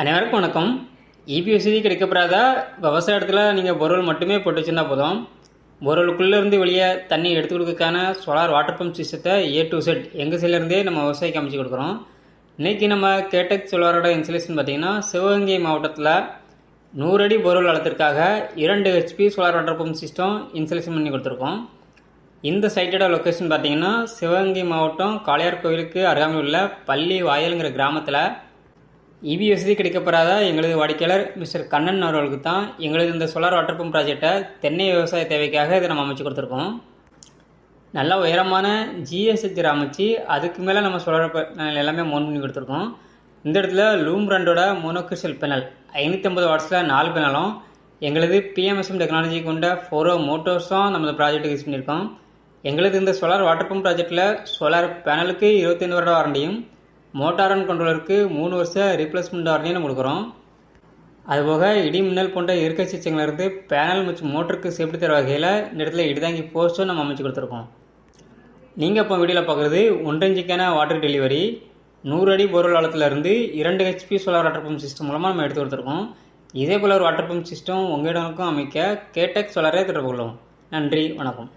அனைவருக்கும் வணக்கம். இபி வசதி கிடைக்கப்படாத விவசாயத்தில் நீங்கள் போர்வெல் மட்டுமே போட்டு வச்சுருந்தா போதும். போர்வெலுக்குள்ளேருந்து வெளியே தண்ணி எடுத்து கொடுக்கறதுக்கான சோலார் வாட்டர் பம்ப் சிஸ்டத்தை A to Z எங்கள் சைட்லேருந்தே நம்ம விவசாயிக்கு அமைச்சு கொடுக்குறோம். இன்றைக்கி நம்ம கேடெக் சோலாரோட இன்ஸ்டலேஷன் பார்த்திங்கன்னா சிவகங்கை மாவட்டத்தில் 100 அடி போர்வெல் வளர்த்திற்காக 2 HP solar water pump system installation பண்ணி கொடுத்துருக்கோம். இந்த சைட்டோட லொக்கேஷன் பார்த்திங்கன்னா சிவகங்கை மாவட்டம் காளையார் கோவிலுக்கு அருகாமையில் உள்ள பள்ளி வாயலுங்கிற கிராமத்தில் இபி வசதி கிடைக்கப்படாத எங்களது வாடிக்கையாளர் மிஸ்டர் கண்ணன் அவர்களுக்கு தான் எங்களது இந்த சோலார் வாட்டர் பம்ப் ப்ராஜெக்டை தென்னை விவசாய தேவைக்காக இதை நம்ம அமைச்சு கொடுத்துருக்கோம். நல்ல உயரமான GSH அமைச்சு அதுக்கு மேலே நம்ம சோலார் பேனல் எல்லாமே மவுண்ட் பண்ணி கொடுத்துருக்கோம். இந்த இடத்துல லூம் பிராண்டோட மோனோக்ரிஸ்டல் பேனல் 550 வாட்ஸில் 4 பேனலும் எங்களது PMSM டெக்னாலஜி கொண்ட 4 மோட்டர்ஸும் நம்ம ப்ராஜெக்ட்டுக்கு யூஸ் பண்ணியிருக்கோம். எங்களது இந்த சோலார் வாட்டர் பம்ப் ப்ராஜெக்டில் சோலார் பேனலுக்கு 25 வருட வாரண்டியும் மோட்டார் அண்ட் கண்ட்ரோலருக்கு 3 வருஷ ரீப்ளேஸ்மெண்ட் வாரண்டியும் நம்ம கொடுக்குறோம். அதுபோக இடி மின்னல் போன்ற இயற்கை சிச்சங்களிலிருந்து பேனல் மற்றும் மோட்டருக்கு சேஃப்டி தர வகையில் இந்த இடத்துல இடிதாங்கி போஸ்ட்டும் நம்ம அமைச்சு கொடுத்துருக்கோம். நீங்கள் இப்போ வீடியோவில் பார்க்குறது 1 இன்ச்சுக்கான வாட்டர் டெலிவரி 100 அடி போர்வெல் ஆழத்திலிருந்து 2 HP solar water pump system மூலமாக நம்ம எடுத்து கொடுத்துருக்கோம். இதே போல் ஒரு வாட்டர் பம்ப் சிஸ்டம் உங்கள் இடங்களுக்கும் அமைக்க கேடெக் சோலாரை தொடர்பு கொள்ளும். நன்றி, வணக்கம்.